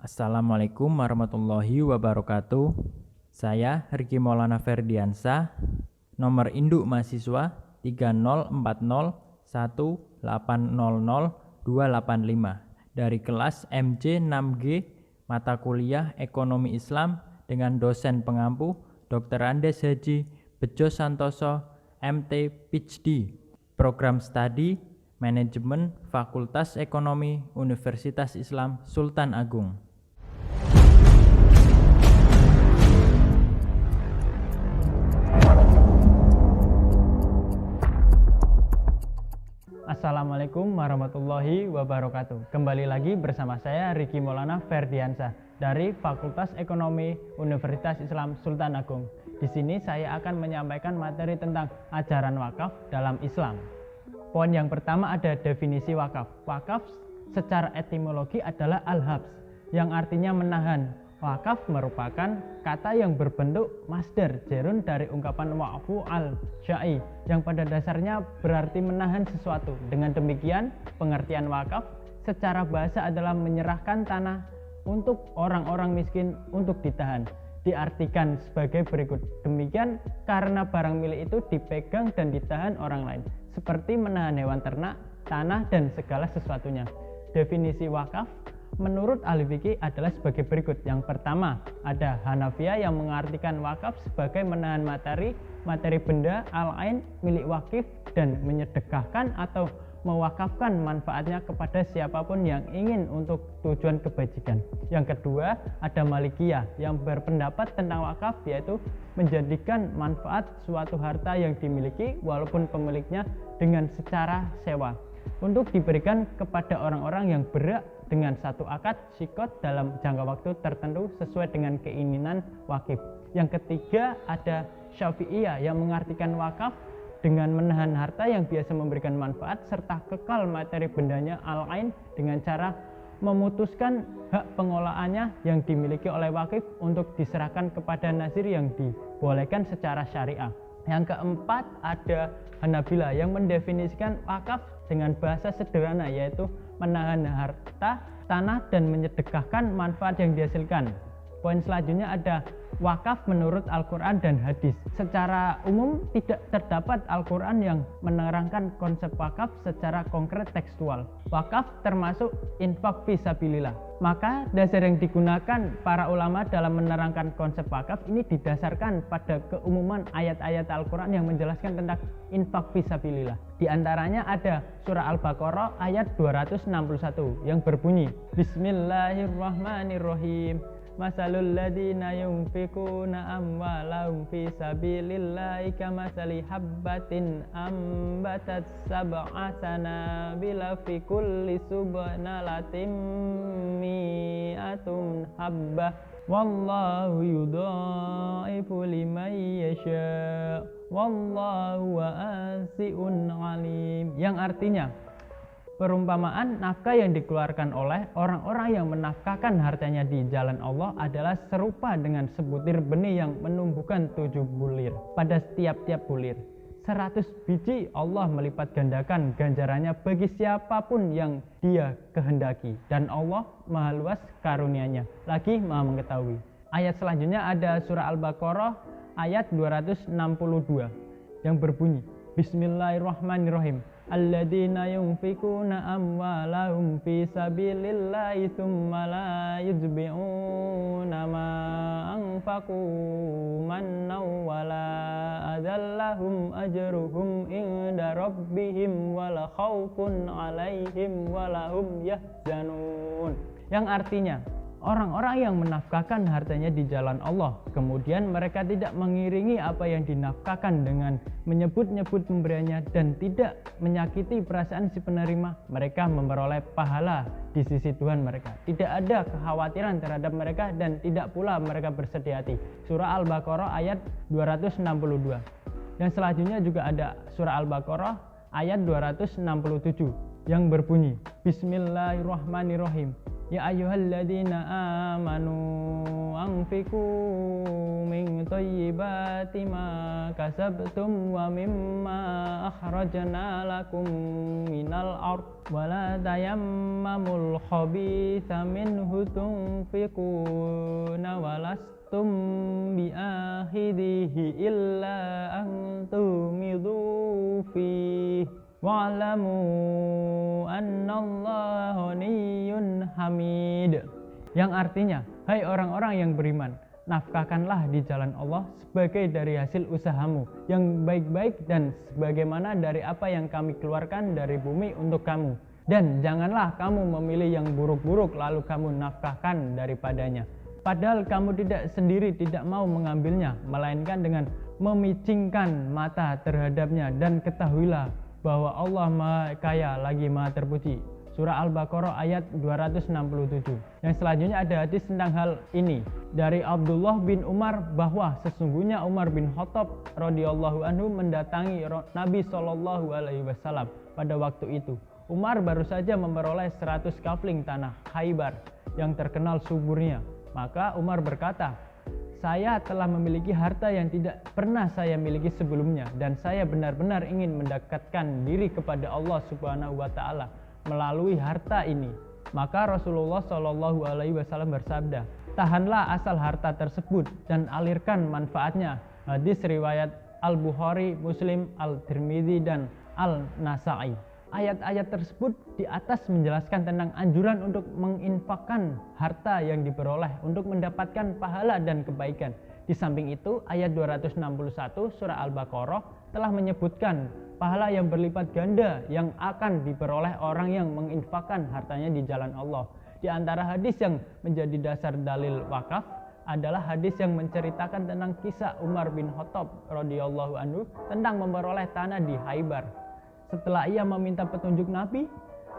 Assalamualaikum warahmatullahi wabarakatuh. Saya Riki Maulana Ferdiansyah, nomor induk mahasiswa 30401800285 dari kelas MC 6G mata kuliah Ekonomi Islam dengan dosen pengampu Dr. Andes Haji Bejo Santoso MT PhD, program studi Manajemen Fakultas Ekonomi Universitas Islam Sultan Agung. Assalamualaikum warahmatullahi wabarakatuh. Kembali lagi bersama saya Riki Maulana Ferdiansyah dari Fakultas Ekonomi Universitas Islam Sultan Agung. Di sini saya akan menyampaikan materi tentang ajaran wakaf dalam Islam. Poin yang pertama ada definisi wakaf. Wakaf secara etimologi adalah al-habs, yang artinya menahan. Wakaf merupakan kata yang berbentuk masdar jerun dari ungkapan wa'fu al-sya'i yang pada dasarnya berarti menahan sesuatu. Dengan demikian, pengertian wakaf secara bahasa adalah menyerahkan tanah untuk orang-orang miskin untuk ditahan. Diartikan sebagai berikut. Demikian karena barang milik itu dipegang dan ditahan orang lain, seperti menahan hewan ternak, tanah, dan segala sesuatunya. Definisi wakaf menurut ahli fikih adalah sebagai berikut. Yang pertama, ada Hanafiyah yang mengartikan wakaf sebagai menahan materi benda al-ain milik wakif dan menyedekahkan atau mewakafkan manfaatnya kepada siapapun yang ingin untuk tujuan kebajikan. Yang kedua, ada Malikiyah yang berpendapat tentang wakaf, yaitu menjadikan manfaat suatu harta yang dimiliki walaupun pemiliknya dengan secara sewa untuk diberikan kepada orang-orang yang berhak dengan satu akad sikot dalam jangka waktu tertentu sesuai dengan keinginan wakif. Yang ketiga, ada Syafi'iyah yang mengartikan wakaf dengan menahan harta yang biasa memberikan manfaat serta kekal materi bendanya al-ain dengan cara memutuskan hak pengolahannya yang dimiliki oleh wakif untuk diserahkan kepada nazir yang dibolehkan secara syariah. Yang keempat, ada Hanabilah yang mendefinisikan wakaf dengan bahasa sederhana, yaitu menahan harta, tanah, dan menyedekahkan manfaat yang dihasilkan. Poin selanjutnya ada wakaf menurut Al-Quran dan hadis. Secara umum tidak terdapat Al-Quran yang menerangkan konsep wakaf secara konkret tekstual. Wakaf termasuk infak fisabilillah. Maka dasar yang digunakan para ulama dalam menerangkan konsep wakaf ini didasarkan pada keumuman ayat-ayat Al-Quran yang menjelaskan tentang infak fisabilillah. Di antaranya ada surah Al-Baqarah ayat 261 yang berbunyi, Bismillahirrahmanirrahim. Masalul ladina yunfikuna amwalahum fi sabilillahi kamasali habbatin ambatat sab'a sanabila fi kulli subnalatin mi'atun habbah wallahu yudha'ifu liman yasha wallahu wasi'un alim. Yang artinya, perumpamaan nafkah yang dikeluarkan oleh orang-orang yang menafkahkan hartanya di jalan Allah adalah serupa dengan sebutir benih yang menumbuhkan 7 bulir. Pada setiap bulir 100 biji, Allah melipat gandakan ganjarannya bagi siapapun yang Dia kehendaki, dan Allah Maha luas karunia-Nya, lagi Maha mengetahui. Ayat selanjutnya ada surah Al-Baqarah ayat 262 yang berbunyi, Bismillahirrahmanirrahim. Alladzina yunfikuna amwalahum fi sabilillahi tsumma la yutbi'una ma anfaqu mannaw wala adallahum ajruhum inda rabbihim wala khaufun 'alaihim wala hum yahzanun. Yang artinya, orang-orang yang menafkahkan hartanya di jalan Allah, kemudian mereka tidak mengiringi apa yang dinafkahkan dengan menyebut-nyebut pemberiannya dan tidak menyakiti perasaan si penerima, mereka memperoleh pahala di sisi Tuhan mereka. Tidak ada kekhawatiran terhadap mereka dan tidak pula mereka bersedih hati. Surah Al-Baqarah ayat 262. Dan selanjutnya juga ada surah Al-Baqarah ayat 267 yang berbunyi, Bismillahirrahmanirrahim. Ya ayyuhalladzina amanu anfiqu min thayyibati ma kasabtum wa mimma akhrajna lakum minal ard wa la tayammamul khabitha minhu tunfiquna wa lastum bi'akhidhihi illa an tumidu fihi wa'lamu annallaha ghaniyyun hamid, yang artinya, hai orang-orang yang beriman, nafkahkanlah di jalan Allah sebagai dari hasil usahamu yang baik-baik dan sebagaimana dari apa yang kami keluarkan dari bumi untuk kamu, dan janganlah kamu memilih yang buruk-buruk lalu kamu nafkahkan daripadanya, padahal kamu tidak sendiri tidak mau mengambilnya, melainkan dengan memicingkan mata terhadapnya, dan ketahuilah bahwa Allah Maha Kaya lagi Maha Terpuji. Surah Al-Baqarah ayat 267. Yang selanjutnya ada hadis tentang hal ini dari Abdullah bin Umar bahwa sesungguhnya Umar bin Khattab radhiyallahu anhu mendatangi Nabi Shallallahu alaihi wasallam pada waktu itu. Umar baru saja memperoleh 100 kafling tanah Khaybar yang terkenal suburnya. Maka Umar berkata, saya telah memiliki harta yang tidak pernah saya miliki sebelumnya, dan saya benar-benar ingin mendekatkan diri kepada Allah Subhanahu wa Ta'ala melalui harta ini. Maka Rasulullah Shallallahu Alaihi Wasallam bersabda, tahanlah asal harta tersebut dan alirkan manfaatnya. Hadis riwayat Al-Bukhari, Muslim, Al-Tirmidzi, dan Al-Nasa'i. Ayat-ayat tersebut di atas menjelaskan tentang anjuran untuk menginfakkan harta yang diperoleh untuk mendapatkan pahala dan kebaikan. Di samping itu, ayat 261 surah Al-Baqarah telah menyebutkan pahala yang berlipat ganda yang akan diperoleh orang yang menginfakkan hartanya di jalan Allah. Di antara hadis yang menjadi dasar dalil wakaf adalah hadis yang menceritakan tentang kisah Umar bin Khattab radhiyallahu anhu tentang memperoleh tanah di Khaybar. Setelah ia meminta petunjuk Nabi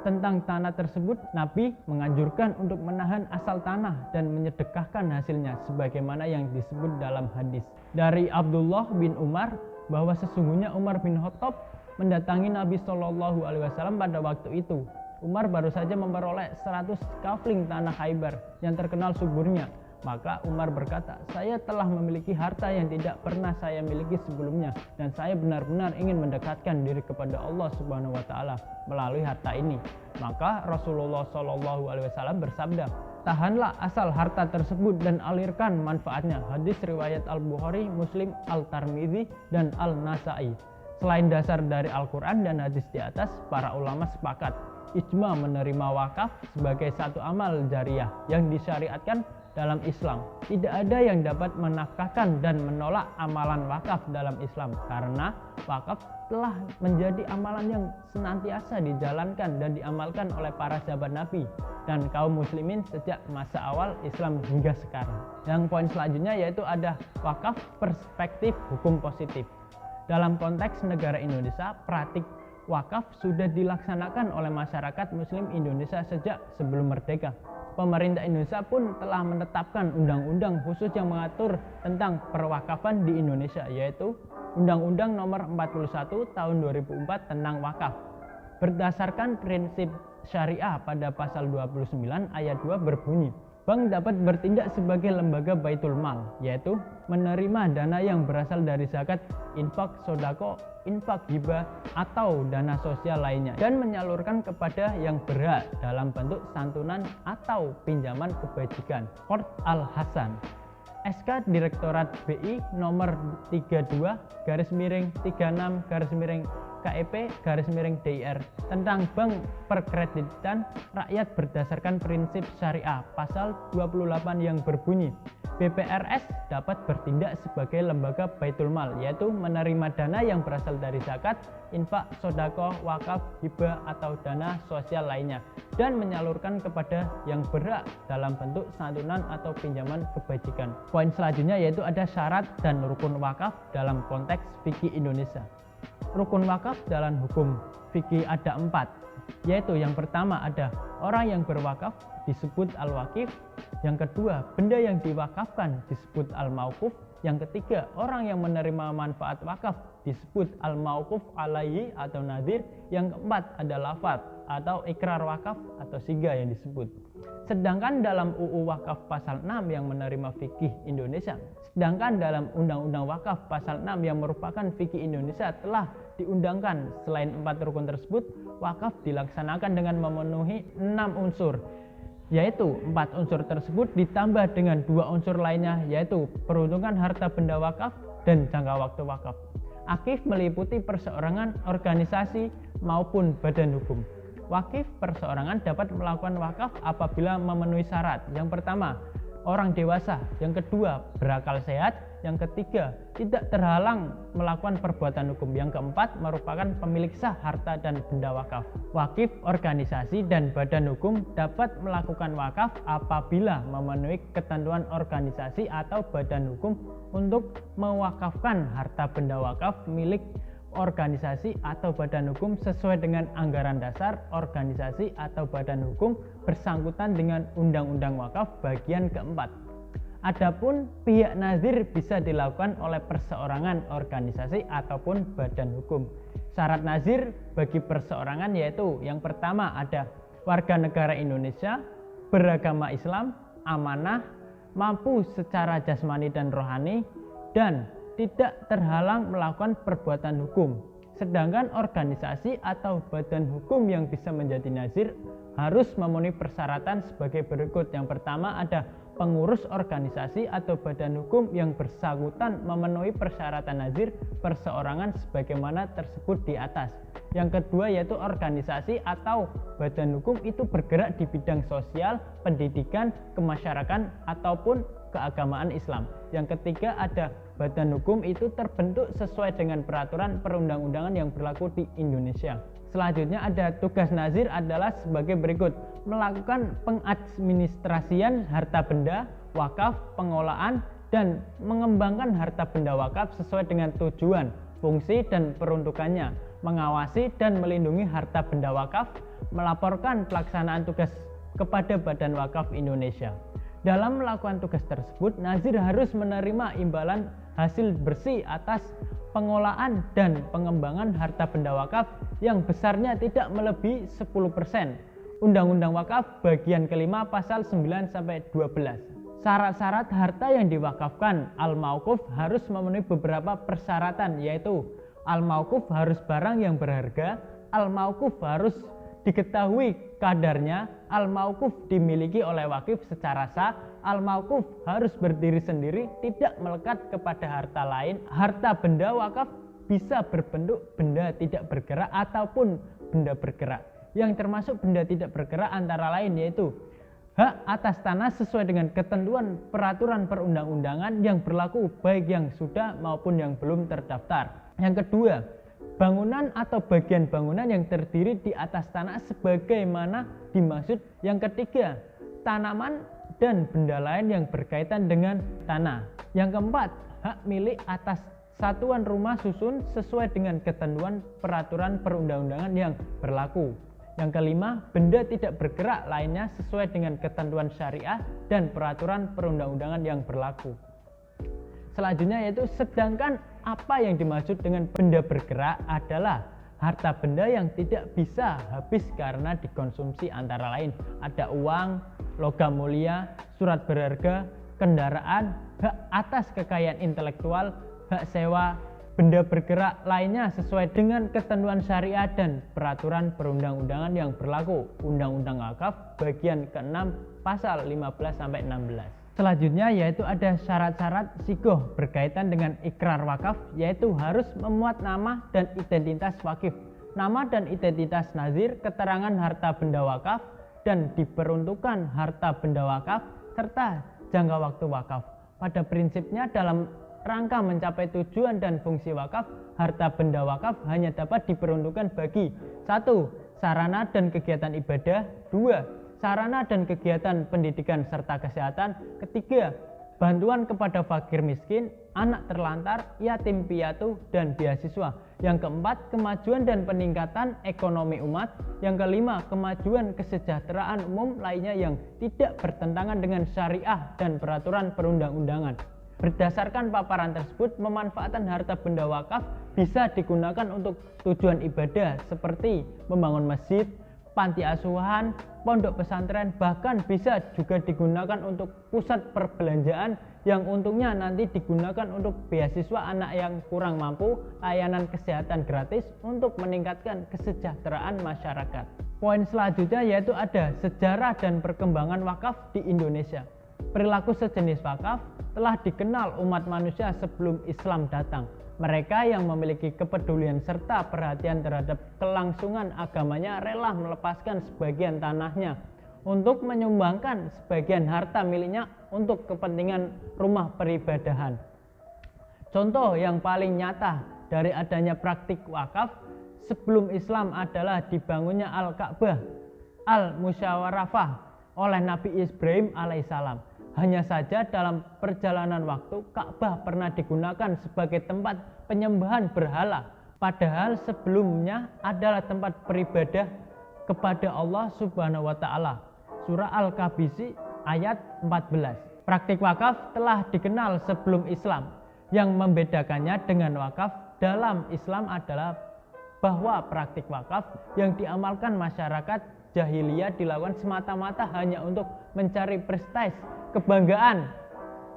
tentang tanah tersebut, Nabi menganjurkan untuk menahan asal tanah dan menyedekahkan hasilnya sebagaimana yang disebut dalam hadis dari Abdullah bin Umar bahwa sesungguhnya Umar bin Khattab mendatangi Nabi Shallallahu alaihi wasallam pada waktu itu. Umar baru saja memperoleh 100 kafling tanah Khaybar yang terkenal suburnya. Maka Umar berkata, saya telah memiliki harta yang tidak pernah saya miliki sebelumnya, dan saya benar-benar ingin mendekatkan diri kepada Allah Subhanahu wa Ta'ala melalui harta ini. Maka Rasulullah Shallallahu alaihi wasallam bersabda, tahanlah asal harta tersebut dan alirkan manfaatnya. Hadis riwayat Al-Bukhari, Muslim, Al-Tirmidzi, dan Al-Nasa'i. Selain dasar dari Al-Quran dan hadis di atas, para ulama sepakat ijma menerima wakaf sebagai satu amal jariyah yang disyariatkan dalam Islam. Tidak ada yang dapat menafkahkan dan menolak amalan wakaf dalam Islam, karena wakaf telah menjadi amalan yang senantiasa dijalankan dan diamalkan oleh para sahabat Nabi dan kaum muslimin sejak masa awal Islam hingga sekarang. Yang poin selanjutnya yaitu ada wakaf perspektif hukum positif. Dalam konteks negara Indonesia, praktik wakaf sudah dilaksanakan oleh masyarakat muslim Indonesia sejak sebelum merdeka. Pemerintah Indonesia pun telah menetapkan undang-undang khusus yang mengatur tentang perwakafan di Indonesia, yaitu Undang-Undang Nomor 41 Tahun 2004 tentang wakaf. Berdasarkan prinsip syariah pada pasal 29 ayat 2 berbunyi, bank dapat bertindak sebagai lembaga baitul mal, yaitu menerima dana yang berasal dari zakat, infak, sodako, infak hibah, atau dana sosial lainnya, dan menyalurkan kepada yang berhak dalam bentuk santunan atau pinjaman kebajikan. Port Al-Hasan, SK Direktorat BI nomor 32/36/KEP DIR tentang bank perkreditan rakyat berdasarkan prinsip syariah pasal 28 yang berbunyi, BPRS dapat bertindak sebagai lembaga baitul mal, yaitu menerima dana yang berasal dari zakat, infak, sodako, wakaf, hibah, atau dana sosial lainnya, dan menyalurkan kepada yang berhak dalam bentuk santunan atau pinjaman kebajikan. Poin selanjutnya yaitu ada syarat dan rukun wakaf dalam konteks fikih Indonesia. Rukun wakaf dalam hukum fikih ada 4, yaitu yang pertama ada orang yang berwakaf disebut al-wakif, yang kedua benda yang diwakafkan disebut al-mauquf, yang ketiga orang yang menerima manfaat wakaf disebut al-mauquf alaihi atau nadhir, yang keempat ada lafaz atau ikrar wakaf atau siga yang disebut. Sedangkan dalam UU Wakaf pasal 6 yang menerima fikih Indonesia, sedangkan dalam Undang-Undang Wakaf pasal 6 yang merupakan fikih Indonesia telah diundangkan. Selain 4 rukun tersebut, wakaf dilaksanakan dengan memenuhi 6 unsur, yaitu 4 unsur tersebut ditambah dengan 2 unsur lainnya, yaitu peruntukan harta benda wakaf dan jangka waktu wakaf. Akif meliputi perseorangan, organisasi, maupun badan hukum. Wakif perseorangan dapat melakukan wakaf apabila memenuhi syarat. Yang pertama, orang dewasa. Yang kedua, berakal sehat. Yang ketiga, tidak terhalang melakukan perbuatan hukum. Yang keempat, merupakan pemilik sah harta dan benda wakaf. Wakif, organisasi, dan badan hukum dapat melakukan wakaf apabila memenuhi ketentuan organisasi atau badan hukum untuk mewakafkan harta benda wakaf milik organisasi atau badan hukum sesuai dengan anggaran dasar organisasi atau badan hukum bersangkutan dengan Undang-Undang Wakaf bagian keempat. Adapun pihak nazir bisa dilakukan oleh perseorangan, organisasi ataupun badan hukum. Syarat nazir bagi perseorangan yaitu yang pertama ada warga negara Indonesia, beragama Islam, amanah, mampu secara jasmani dan rohani, dan tidak terhalang melakukan perbuatan hukum. Sedangkan organisasi atau badan hukum yang bisa menjadi nazir harus memenuhi persyaratan sebagai berikut. Yang pertama ada pengurus organisasi atau badan hukum yang bersangkutan memenuhi persyaratan nazir perseorangan sebagaimana tersebut di atas. Yang kedua yaitu organisasi atau badan hukum itu bergerak di bidang sosial, pendidikan, kemasyarakatan ataupun keagamaan Islam. Yang ketiga ada badan hukum itu terbentuk sesuai dengan peraturan perundang-undangan yang berlaku di Indonesia. Selanjutnya ada tugas nazir adalah sebagai berikut: melakukan pengadministrasian harta benda wakaf, pengolahan dan mengembangkan harta benda wakaf sesuai dengan tujuan, fungsi dan peruntukannya, mengawasi dan melindungi harta benda wakaf, melaporkan pelaksanaan tugas kepada Badan Wakaf Indonesia. Dalam melakukan tugas tersebut, nazir harus menerima imbalan hasil bersih atas pengolahan dan pengembangan harta benda wakaf yang besarnya tidak melebihi 10%. Undang-Undang Wakaf bagian kelima pasal 9-12. Syarat-syarat harta yang diwakafkan al-mauquf harus memenuhi beberapa persyaratan, yaitu al-mauquf harus barang yang berharga, al-mauquf harus diketahui kadarnya, al-mauquf dimiliki oleh wakif secara sah, al-mauquf harus berdiri sendiri, tidak melekat kepada harta lain. Harta benda wakaf bisa berbentuk benda tidak bergerak ataupun benda bergerak. Yang termasuk benda tidak bergerak antara lain yaitu hak atas tanah sesuai dengan ketentuan peraturan perundang-undangan yang berlaku baik yang sudah maupun yang belum terdaftar. Yang kedua, bangunan atau bagian bangunan yang terdiri di atas tanah sebagaimana dimaksud. Yang ketiga, tanaman dan benda lain yang berkaitan dengan tanah. Yang keempat, hak milik atas satuan rumah susun sesuai dengan ketentuan peraturan perundang-undangan yang berlaku. Yang kelima, benda tidak bergerak lainnya sesuai dengan ketentuan syariah dan peraturan perundang-undangan yang berlaku. Selanjutnya yaitu sedangkan apa yang dimaksud dengan benda bergerak adalah harta benda yang tidak bisa habis karena dikonsumsi, antara lain ada uang, logam mulia, surat berharga, kendaraan, hak atas kekayaan intelektual, hak sewa, benda bergerak lainnya sesuai dengan ketentuan syariah dan peraturan perundang-undangan yang berlaku. Undang-Undang Wakaf bagian ke-6 pasal 15-16. Selanjutnya yaitu ada syarat-syarat sigoh berkaitan dengan ikrar wakaf, yaitu harus memuat nama dan identitas wakif, nama dan identitas nazir, keterangan harta benda wakaf dan diperuntukkan harta benda wakaf, serta jangka waktu wakaf. Pada prinsipnya dalam rangka mencapai tujuan dan fungsi wakaf, harta benda wakaf hanya dapat diperuntukkan bagi 1. Sarana dan kegiatan ibadah, 2. Sarana dan kegiatan pendidikan serta kesehatan, 3. Bantuan kepada fakir miskin, anak terlantar, yatim piatu, dan beasiswa. Yang keempat, kemajuan dan peningkatan ekonomi umat. Yang kelima, kemajuan kesejahteraan umum lainnya yang tidak bertentangan dengan syariah dan peraturan perundang-undangan. Berdasarkan paparan tersebut, pemanfaatan harta benda wakaf bisa digunakan untuk tujuan ibadah seperti membangun masjid, panti asuhan, pondok pesantren, bahkan bisa juga digunakan untuk pusat perbelanjaan yang untungnya nanti digunakan untuk beasiswa anak yang kurang mampu, layanan kesehatan gratis untuk meningkatkan kesejahteraan masyarakat. Poin selanjutnya yaitu ada sejarah dan perkembangan wakaf di Indonesia. Perilaku sejenis wakaf telah dikenal umat manusia sebelum Islam datang. Mereka yang memiliki kepedulian serta perhatian terhadap kelangsungan agamanya rela melepaskan sebagian tanahnya untuk menyumbangkan sebagian harta miliknya untuk kepentingan rumah peribadahan. Contoh yang paling nyata dari adanya praktik wakaf sebelum Islam adalah dibangunnya Al-Ka'bah, Al-Musyawarafah oleh Nabi Ibrahim alaihissalam. Hanya saja dalam perjalanan waktu Ka'bah pernah digunakan sebagai tempat penyembahan berhala, padahal sebelumnya adalah tempat beribadah kepada Allah Subhanahu wa taala. Surah Al-Kabisi ayat 14. Praktik wakaf telah dikenal sebelum Islam. Yang membedakannya dengan wakaf dalam Islam adalah bahwa praktik wakaf yang diamalkan masyarakat jahiliyah dilakukan semata-mata hanya untuk mencari prestise, kebanggaan.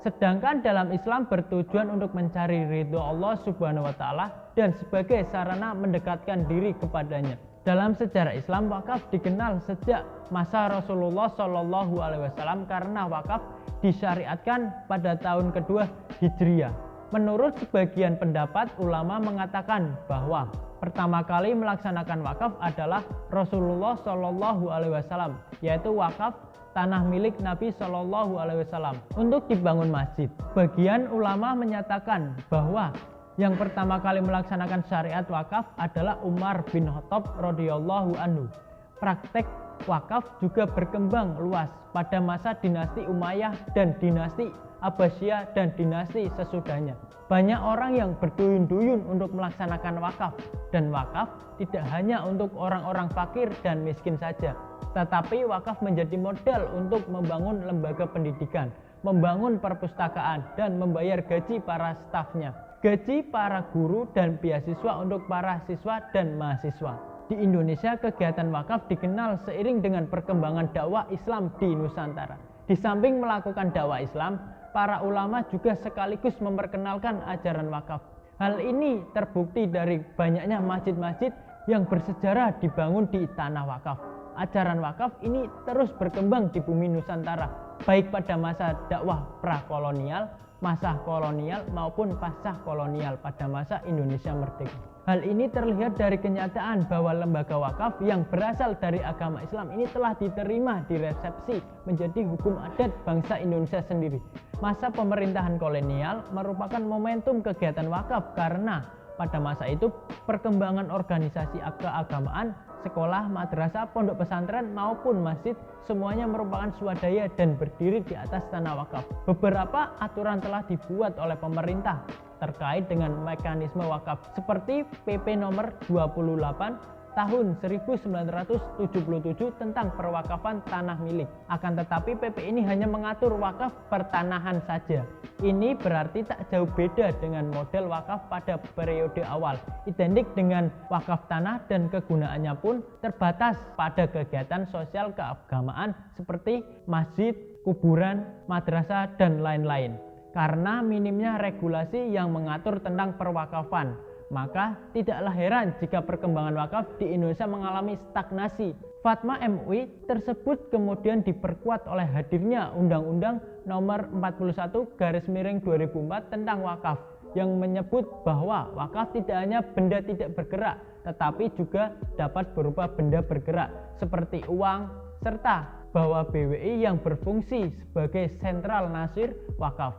Sedangkan dalam Islam bertujuan untuk mencari ridho Allah Subhanahu wa taala dan sebagai sarana mendekatkan diri kepadanya. Dalam sejarah Islam, wakaf dikenal sejak masa Rasulullah Shallallahu alaihi wasallam karena wakaf disyariatkan pada tahun kedua Hijriah. Menurut sebagian pendapat, ulama mengatakan bahwa pertama kali melaksanakan wakaf adalah Rasulullah Shallallahu alaihi wasallam, yaitu wakaf tanah milik Nabi Shallallahu alaihi wasallam untuk dibangun masjid. Bagian ulama menyatakan bahwa yang pertama kali melaksanakan syariat wakaf adalah Umar bin Khattab radhiyallahu anhu. Praktek wakaf juga berkembang luas pada masa dinasti Umayyah dan dinasti Abbasiyah dan dinasti sesudahnya. Banyak orang yang berduyun-duyun untuk melaksanakan wakaf, dan wakaf tidak hanya untuk orang-orang fakir dan miskin saja, tetapi wakaf menjadi modal untuk membangun lembaga pendidikan, membangun perpustakaan, dan membayar gaji para stafnya, gaji para guru dan beasiswa untuk para siswa dan mahasiswa. Di Indonesia, kegiatan wakaf dikenal seiring dengan perkembangan dakwah Islam di Nusantara. Di samping melakukan dakwah Islam, para ulama juga sekaligus memperkenalkan ajaran wakaf. Hal ini terbukti dari banyaknya masjid-masjid yang bersejarah dibangun di tanah wakaf. Ajaran wakaf ini terus berkembang di bumi Nusantara, baik pada masa dakwah prakolonial, masa kolonial maupun pasca kolonial pada masa Indonesia merdeka. Hal ini terlihat dari kenyataan bahwa lembaga wakaf yang berasal dari agama Islam ini telah diterima diresepsi menjadi hukum adat bangsa Indonesia sendiri. Masa pemerintahan kolonial merupakan momentum kegiatan wakaf karena pada masa itu perkembangan organisasi keagamaan, sekolah, madrasah, pondok pesantren maupun masjid semuanya merupakan swadaya dan berdiri di atas tanah wakaf. Beberapa aturan telah dibuat oleh pemerintah terkait dengan mekanisme wakaf seperti PP nomor 28 tahun 1977 tentang perwakafan tanah milik. Akan tetapi PP ini hanya mengatur wakaf pertanahan saja. Ini berarti tak jauh beda dengan model wakaf pada periode awal. Identik dengan wakaf tanah dan kegunaannya pun terbatas pada kegiatan sosial keagamaan seperti masjid, kuburan, madrasah, dan lain-lain. Karena minimnya regulasi yang mengatur tentang perwakafan, maka tidaklah heran jika perkembangan wakaf di Indonesia mengalami stagnasi. Fatwa MUI tersebut kemudian diperkuat oleh hadirnya Undang-Undang Nomor 41/2004 tentang wakaf yang menyebut bahwa wakaf tidak hanya benda tidak bergerak, tetapi juga dapat berupa benda bergerak seperti uang, serta bahwa BWI yang berfungsi sebagai sentral nasir wakaf.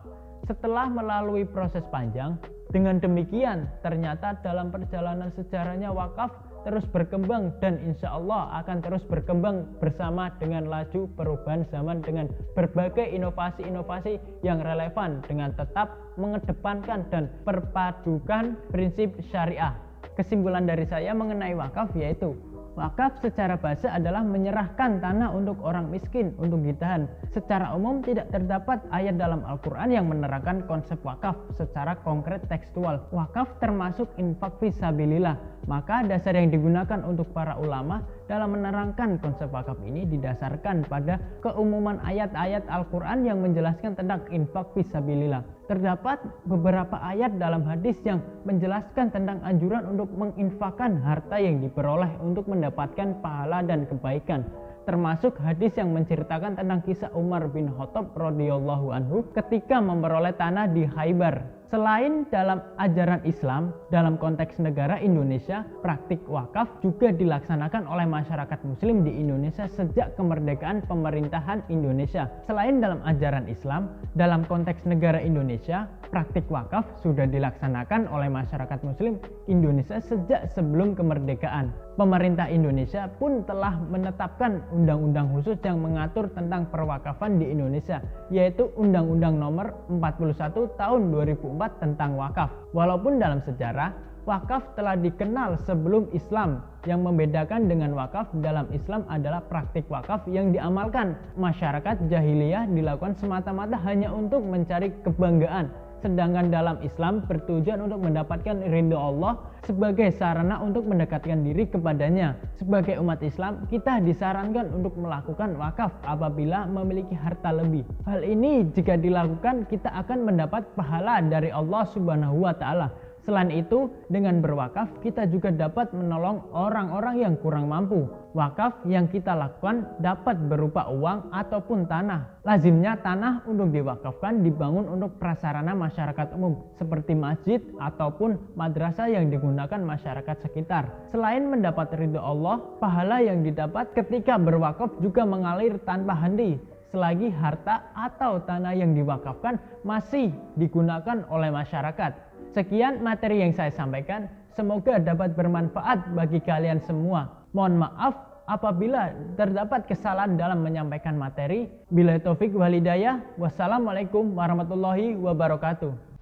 Setelah melalui proses panjang, dengan demikian ternyata dalam perjalanan sejarahnya wakaf terus berkembang dan insya Allah akan terus berkembang bersama dengan laju perubahan zaman dengan berbagai inovasi-inovasi yang relevan dengan tetap mengedepankan dan perpadukan prinsip syariah. Kesimpulan dari saya mengenai wakaf yaitu wakaf secara bahasa adalah menyerahkan tanah untuk orang miskin untuk ditahan. Secara umum tidak terdapat ayat dalam Al-Quran yang menerangkan konsep wakaf secara konkret tekstual. Wakaf termasuk infak fisabilillah, maka dasar yang digunakan untuk para ulama dalam menerangkan konsep wakaf ini didasarkan pada keumuman ayat-ayat Al-Quran yang menjelaskan tentang infak fisabilillah. Terdapat beberapa ayat dalam hadis yang menjelaskan tentang anjuran untuk menginfakkan harta yang diperoleh untuk mendapatkan pahala dan kebaikan, termasuk hadis yang menceritakan tentang kisah Umar bin Khattab radhiyallahu anhu ketika memperoleh tanah di Khaybar. Selain dalam ajaran Islam, dalam konteks negara Indonesia, praktik wakaf juga dilaksanakan oleh masyarakat muslim di Indonesia sejak kemerdekaan pemerintahan Indonesia. Selain dalam ajaran Islam, dalam konteks negara Indonesia, praktik wakaf sudah dilaksanakan oleh masyarakat muslim Indonesia sejak sebelum kemerdekaan. Pemerintah Indonesia pun telah menetapkan undang-undang khusus yang mengatur tentang perwakafan di Indonesia, yaitu Undang-Undang Nomor 41 Tahun 2004 tentang wakaf. Walaupun dalam sejarah, wakaf telah dikenal sebelum Islam. Yang membedakan dengan wakaf dalam Islam adalah praktik wakaf yang diamalkan masyarakat jahiliyah dilakukan semata-mata hanya untuk mencari kebanggaan. Sedangkan dalam Islam bertujuan untuk mendapatkan ridho Allah sebagai sarana untuk mendekatkan diri kepadanya. Sebagai umat Islam, kita disarankan untuk melakukan wakaf apabila memiliki harta lebih. Hal ini jika dilakukan, kita akan mendapat pahala dari Allah Subhanahu wa Ta'ala. Selain itu, dengan berwakaf kita juga dapat menolong orang-orang yang kurang mampu. Wakaf yang kita lakukan dapat berupa uang ataupun tanah. Lazimnya tanah untuk diwakafkan dibangun untuk prasarana masyarakat umum seperti masjid ataupun madrasah yang digunakan masyarakat sekitar. Selain mendapat ridho Allah, pahala yang didapat ketika berwakaf juga mengalir tanpa henti selagi harta atau tanah yang diwakafkan masih digunakan oleh masyarakat. Sekian materi yang saya sampaikan, semoga dapat bermanfaat bagi kalian semua. Mohon maaf apabila terdapat kesalahan dalam menyampaikan materi. Billahi taufik wal hidayah. Wassalamualaikum warahmatullahi wabarakatuh.